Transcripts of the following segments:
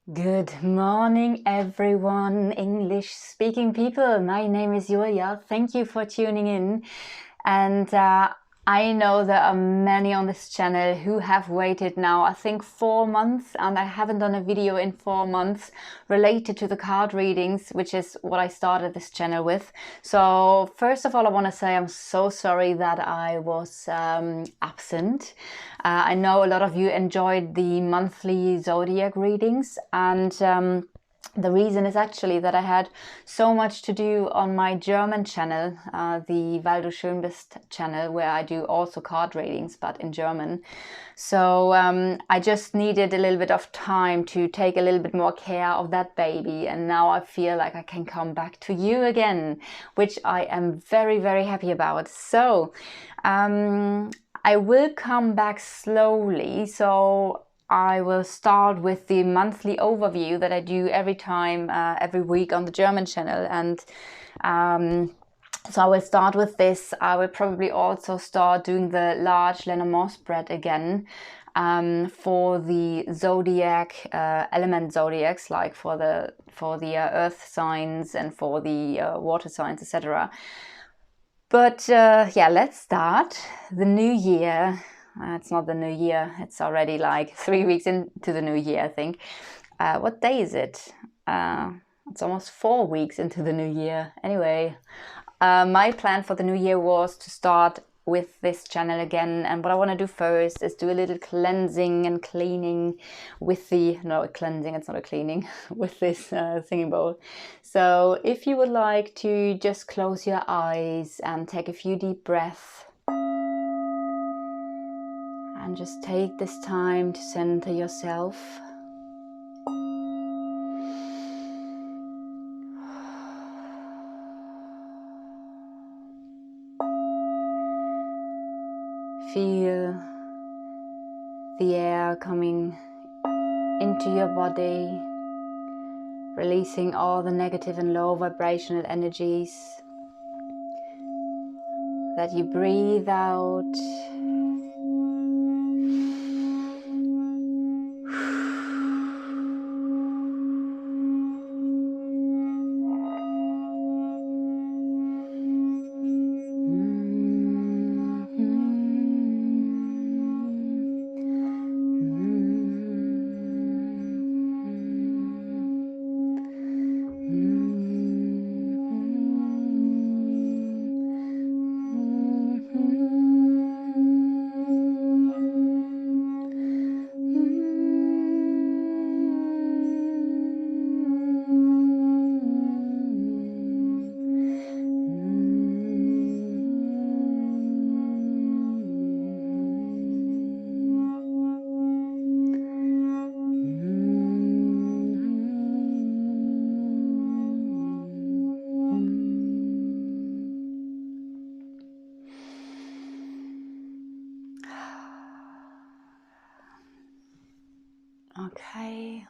Good morning, everyone, English speaking people. My name is Julia. Thank you for tuning in. And I know there are many on this channel who have waited now, I think 4 months, and I haven't done a video in 4 months related to the card readings, which is what I started this channel with. So first of all, I want to say I'm so sorry that I was absent. I know a lot of you enjoyed the monthly zodiac readings, and the reason is actually that I had so much to do on my German channel, the Weil du schön bist channel, where I do also card readings, but in German. So I just needed a little bit of time to take a little bit more care of that baby. And now I feel like I can come back to you again, which I am very, very happy about. So I will come back slowly. So I will start with the monthly overview that I do every time, every week on the German channel. And so I will start with this. I will probably also start doing the large Lenormand spread again for the zodiac, element zodiacs, like for the earth signs and for the water signs, etc. But yeah, let's start. The new year. It's not the new year. It's already like 3 weeks into the new year, I think. What day is it? It's almost 4 weeks into the new year. Anyway, my plan for the new year was to start with this channel again. And what I want to do first is do a little cleansing and cleaning with the... No, cleansing, it's not a cleaning. With this singing bowl. So if you would like to just close your eyes and take a few deep breaths. And just take this time to center yourself. Feel the air coming into your body, releasing all the negative and low vibrational energies that you breathe out. Okay.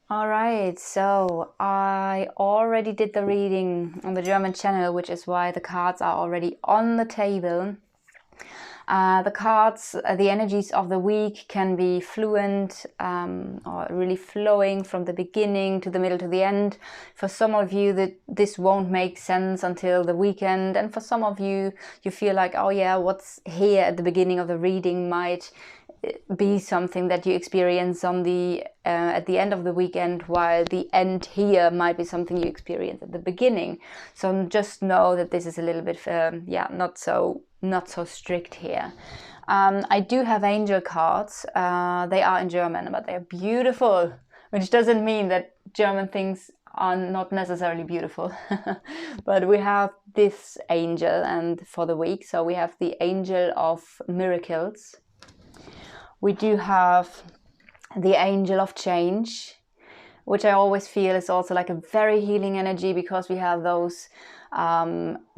All right, so I already did the reading on the German channel, which is why the cards are already on the table. The cards, the energies of the week can be fluent or really flowing from the beginning to the middle to the end. For some of you, this won't make sense until the weekend. And for some of you, you feel like, oh yeah, what's here at the beginning of the reading might be something that you experience on the at the end of the weekend, while the end here might be something you experience at the beginning. So just know that this is a little bit yeah, not so strict here. I do have angel cards. They are in German, but they're beautiful, which doesn't mean that German things are not necessarily beautiful. But we have this angel and for the week. So we have the angel of miracles. We do have the angel of change, which I always feel is also like a very healing energy, because we have those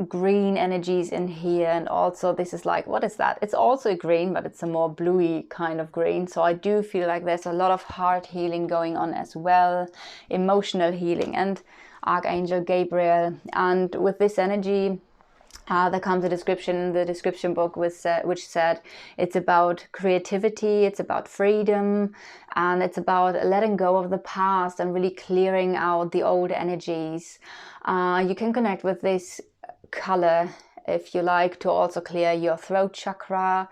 green energies in here. And also this is like, what is that? It's also green, but it's a more bluey kind of green. So I do feel like there's a lot of heart healing going on as well, emotional healing, and Archangel Gabriel. And with this energy, There comes a description in the description book which said it's about creativity, it's about freedom, and it's about letting go of the past and really clearing out the old energies. You can connect with this color if you like to also clear your throat chakra,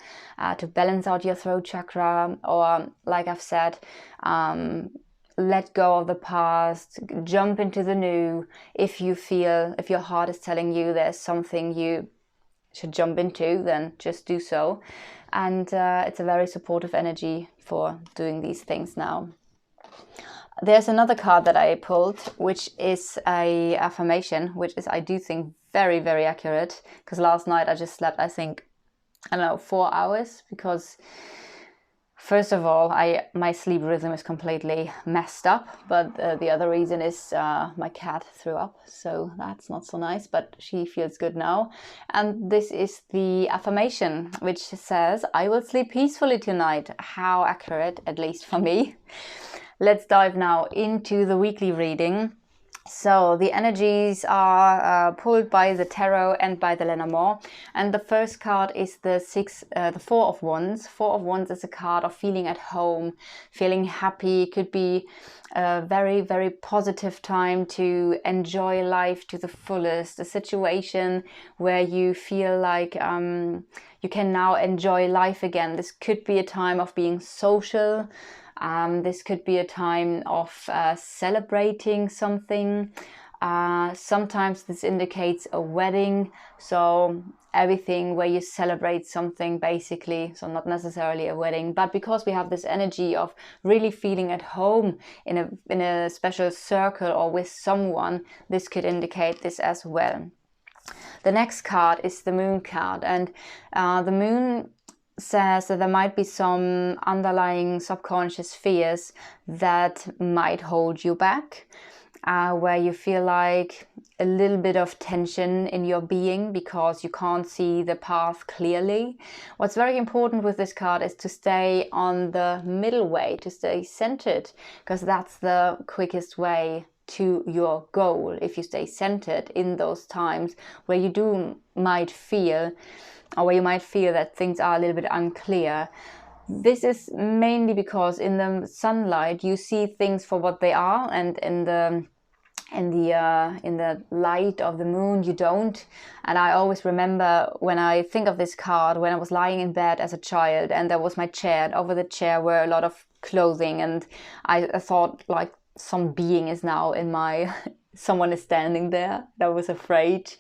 to balance out your throat chakra, or like I've said, let go of the past, jump into the new. If your heart is telling you there's something you should jump into, then just do so. And it's a very supportive energy for doing these things now. There's another card that I pulled, which is a affirmation, which is, I do think, very, very accurate. Because last night I just slept, I think, 4 hours, because first of all, my sleep rhythm is completely messed up, but the other reason is my cat threw up, so that's not so nice, but she feels good now. And this is the affirmation, which says, I will sleep peacefully tonight. How accurate, at least for me. Let's dive now into the weekly reading. So the energies are pulled by the tarot and by the Lenormand, and the first card is the Four of Wands. Four of Wands is a card of feeling at home, feeling happy. It could be a very, very positive time to enjoy life to the fullest. A situation where you feel like you can now enjoy life again. This could be a time of being social. This could be a time of celebrating something. Sometimes this indicates a wedding, so everything where you celebrate something, basically. So not necessarily a wedding, but because we have this energy of really feeling at home in a special circle or with someone, this could indicate this as well. The next card is the Moon card, and the Moon says that there might be some underlying subconscious fears that might hold you back, where you feel like a little bit of tension in your being because you can't see the path clearly. What's very important with this card is to stay on the middle way, to stay centered, because that's the quickest way to your goal. If you stay centered in those times where you might feel that things are a little bit unclear. This is mainly because in the sunlight you see things for what they are, and in the light of the moon you don't. And I always remember, when I think of this card, when I was lying in bed as a child and there was my chair, and over the chair were a lot of clothing, and I thought like some being is now in my someone is standing there. I was afraid.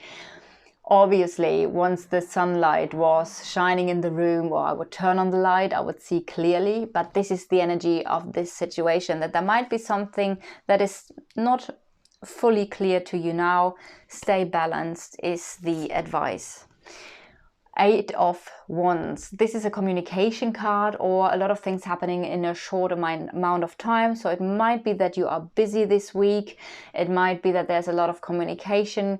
Obviously, once the sunlight was shining in the room, or I would turn on the light, I would see clearly. But this is the energy of this situation, that there might be something that is not fully clear to you now. Stay balanced is the advice. Eight of Wands. This is a communication card, or a lot of things happening in a short amount of time. So it might be that you are busy this week. It might be that there's a lot of communication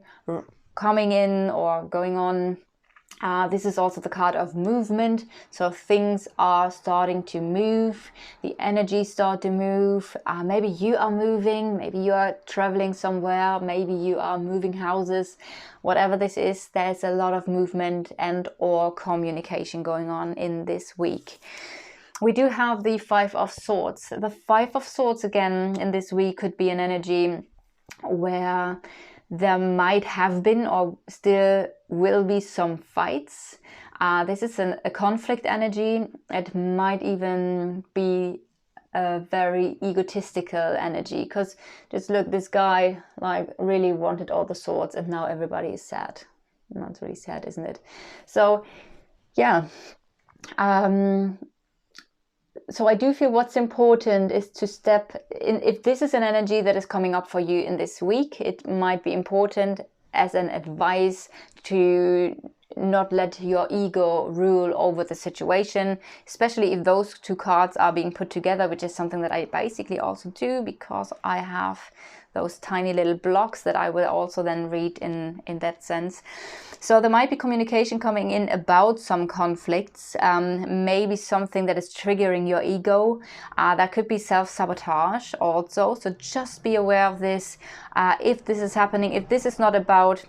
coming in or going on. This is also the card of movement. So things are starting to move. The energies start to move. Maybe you are moving. Maybe you are traveling somewhere. Maybe you are moving houses. Whatever this is, there's a lot of movement and or communication going on in this week. We do have the Five of Swords. The Five of Swords again in this week could be an energy where there might have been or still will be some fights. This is a conflict energy. It might even be a very egotistical energy, because just look, this guy like really wanted all the swords and now everybody is sad. That's really sad, isn't it? So yeah. So I do feel what's important is to step in. If this is an energy that is coming up for you in this week, it might be important as an advice to not let your ego rule over the situation, especially if those two cards are being put together, which is something that I basically also do, because I have those tiny little blocks that I will also then read in that sense. So there might be communication coming in about some conflicts, maybe something that is triggering your ego. That could be self-sabotage also. So just be aware of this. If this is happening, if this is not about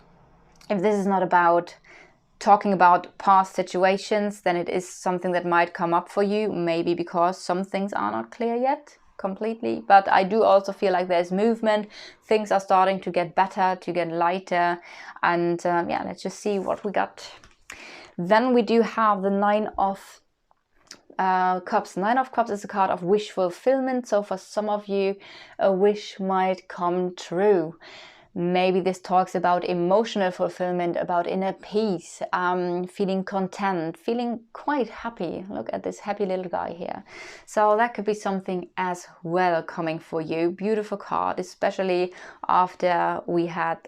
talking about past situations, then it is something that might come up for you, maybe because some things are not clear yet completely. But I do also feel like there's movement. Things are starting to get better, to get lighter. And yeah, let's just see what we got. Then we do have the Nine of Cups. Nine of Cups is a card of wish fulfillment. So for some of you, a wish might come true. Maybe this talks about emotional fulfillment, about inner peace, feeling content, feeling quite happy. Look at this happy little guy here. So that could be something as well coming for you. Beautiful card, especially after we had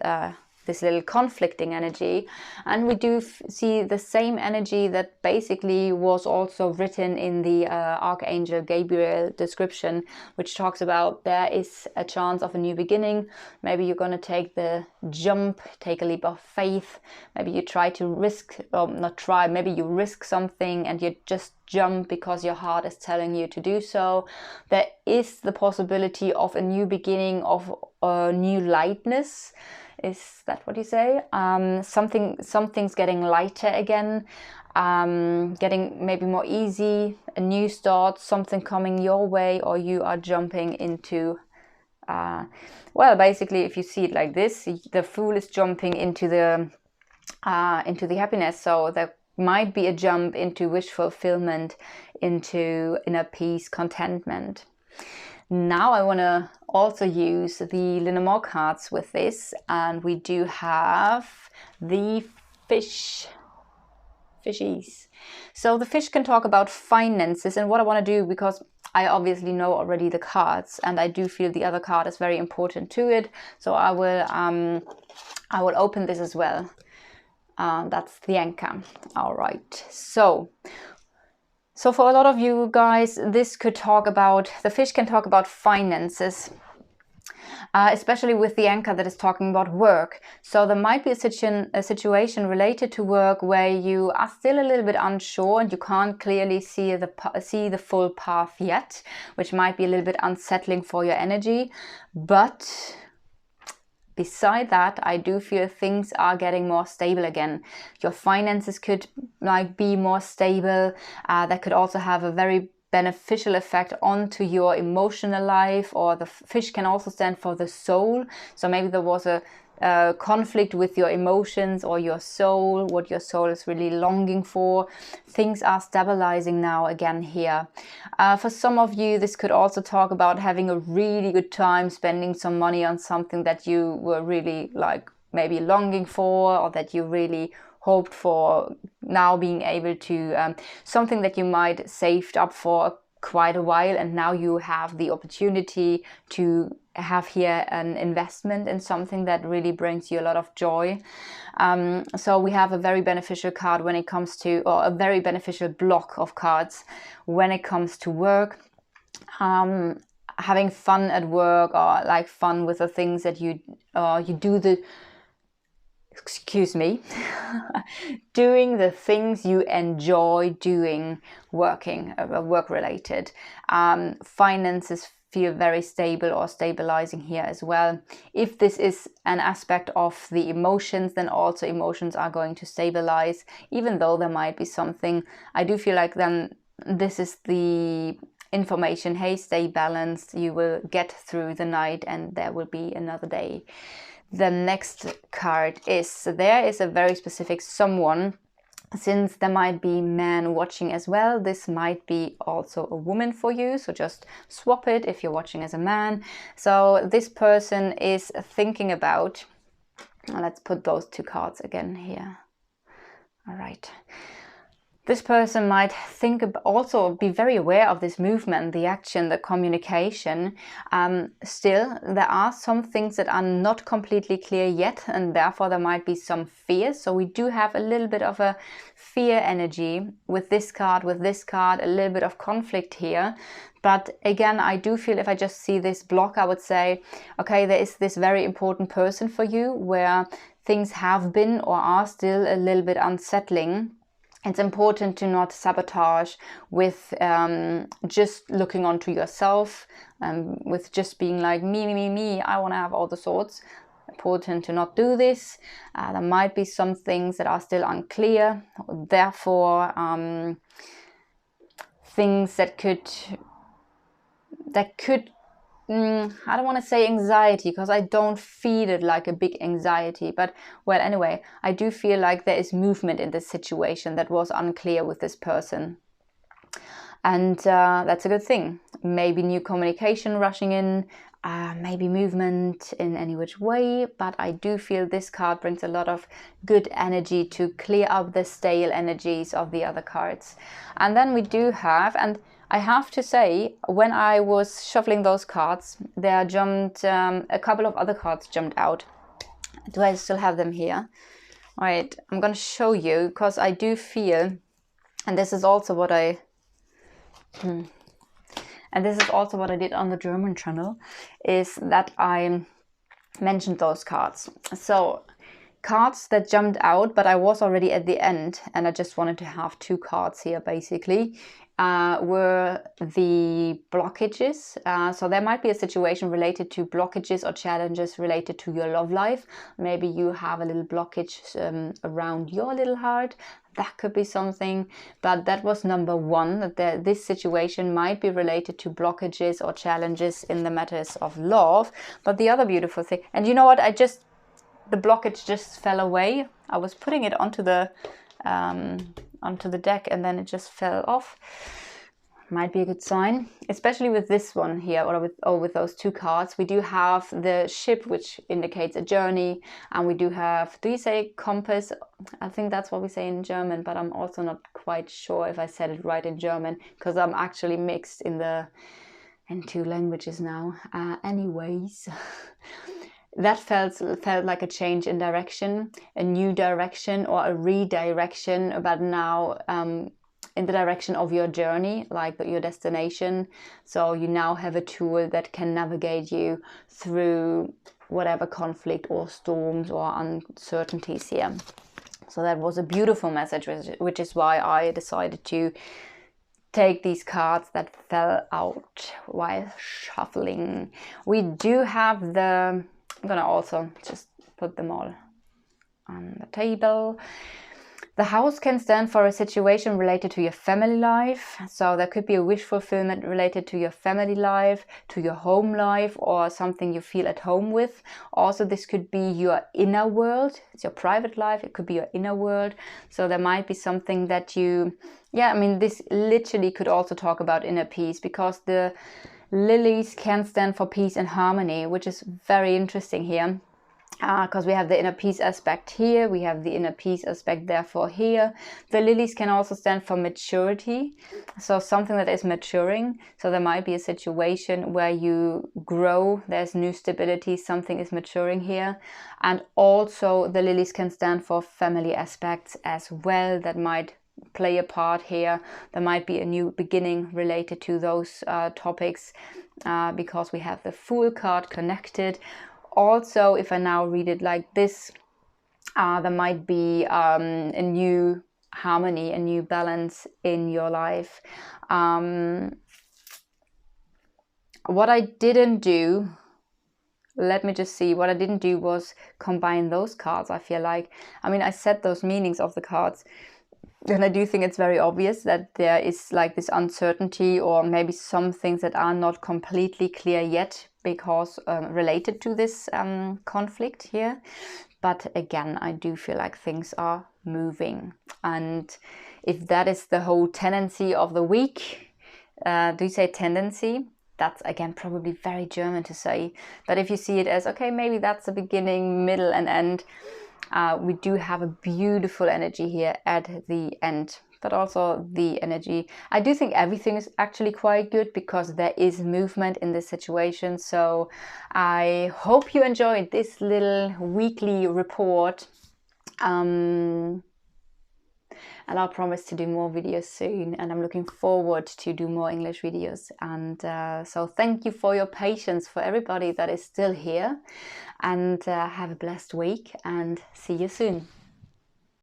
this little conflicting energy. And we do see the same energy that basically was also written in the Archangel Gabriel description, which talks about there is a chance of a new beginning. Maybe you're going to take the jump, take a leap of faith. Maybe you try to risk, or not try, maybe you risk something and you just jump because your heart is telling you to do so. There is the possibility of a new beginning, of a new lightness. Is that what you say? Something's getting lighter again, getting maybe more easy, a new start, something coming your way, or you are jumping into, well, basically, if you see it like this, the Fool is jumping into the happiness. So there might be a jump into wish fulfillment, into inner peace, contentment. Now I want to also use the Lenormand cards with this, and we do have the fishies. So the fish can talk about finances, and what I want to do, because I obviously know already the cards, and I do feel the other card is very important to it, so I will open this as well. That's the anchor. All right, so for a lot of you guys, this could talk about, the fish can talk about finances, especially with the anchor that is talking about work. So there might be a situation related to work where you are still a little bit unsure and you can't clearly see the full path yet, which might be a little bit unsettling for your energy. But beside that, I do feel things are getting more stable again. Your finances could be more stable. That could also have a very beneficial effect onto your emotional life, or the fish can also stand for the soul. So maybe there was a conflict with your emotions or your soul, what your soul is really longing for. Things are stabilizing now again here. For some of you, this could also talk about having a really good time, spending some money on something that you were really maybe longing for, or that you really hoped for, now being able to, something that you might saved up for quite a while, and now you have the opportunity to have here an investment in something that really brings you a lot of joy. So we have a very beneficial card when it comes to, or a very beneficial block of cards when it comes to work. Having fun at work, or fun with the things that you do, doing the things you enjoy doing, working, work related. Finances feel very stable or stabilizing here as well. If this is an aspect of the emotions, then also emotions are going to stabilize, even though there might be something. I do feel like then this is the information, hey, stay balanced, you will get through the night and there will be another day. The next card is, there is a very specific someone. Since there might be men watching as well, this might be also a woman for you. So just swap it if you're watching as a man. So this person is thinking about, let's put those two cards again here. All right. This person might also be very aware of this movement, the action, the communication. Still, there are some things that are not completely clear yet, and therefore there might be some fear. So we do have a little bit of a fear energy with this card, a little bit of conflict here. But again, I do feel, if I just see this block, I would say, okay, there is this very important person for you where things have been or are still a little bit unsettling. It's important to not sabotage with just looking onto yourself, with just being like me, I want to have all the swords. important to not do this. There might be some things that are still unclear. Therefore, things that could I don't want to say anxiety, because I don't feel it like a big anxiety, but well, anyway, I do feel like there is movement in this situation that was unclear with this person. And that's a good thing. Maybe new communication rushing in, maybe movement in any which way, but I do feel this card brings a lot of good energy to clear up the stale energies of the other cards. And then we do have, and I have to say, when I was shuffling those cards, there jumped a couple of other cards jumped out. Do I still have them here? All right, I'm going to show you, because I do feel, and this is also what I did on the German channel, is that I mentioned those cards. So cards that jumped out, but I was already at the end, and I just wanted to have 2 cards here basically, were the blockages. So there might be a situation related to blockages or challenges related to your love life. Maybe you have a little blockage around your little heart. That could be something, but that was number 1, that this situation might be related to blockages or challenges in the matters of love. But the other beautiful thing, and you know what, the blockage just fell away. I was putting it onto the deck, and then it just fell off. Might be a good sign, especially with this one here, or with those 2 cards. We do have the ship, which indicates a journey, and we do have, do you say compass? I think that's what we say in German, but I'm also not quite sure if I said it right in German, because I'm actually mixed in 2 languages now. Anyways. That felt like a change in direction, a new direction, or a redirection, but now in the direction of your journey, like your destination. So you now have a tool that can navigate you through whatever conflict or storms or uncertainties here. So that was a beautiful message, which is why I decided to take these cards that fell out while shuffling. We do have I'm gonna also just put them all on the table. The house can stand for a situation related to your family life. So there could be a wish fulfillment related to your family life, to your home life, or something you feel at home with. Also, this could be your inner world. It's your private life. It could be your inner world. So there might be something that this literally could also talk about inner peace, because the lilies can stand for peace and harmony, which is very interesting here. Because we have the inner peace aspect here, we have the inner peace aspect therefore here. The lilies can also stand for maturity, so something that is maturing. So there might be a situation where you grow, there's new stability, something is maturing here. And also the lilies can stand for family aspects as well, that might play a part here. There might be a new beginning related to those topics, because we have the Fool card connected. Also, if I now read it like this, there might be a new harmony, a new balance in your life. What I didn't do, let me just see, what I didn't do was combine those cards. I feel like, I said those meanings of the cards, and I do think it's very obvious that there is like this uncertainty, or maybe some things that are not completely clear yet, because related to this conflict here. But again, I do feel like things are moving. And if that is the whole tendency of the week, do you say tendency? That's again probably very German to say. But if you see it as, okay, maybe that's the beginning, middle and end, we do have a beautiful energy here at the end. But also the energy, I do think everything is actually quite good, because there is movement in this situation. So I hope you enjoyed this little weekly report. And I'll promise to do more videos soon, and I'm looking forward to do more English videos. And so thank you for your patience, for everybody that is still here, and have a blessed week, and see you soon.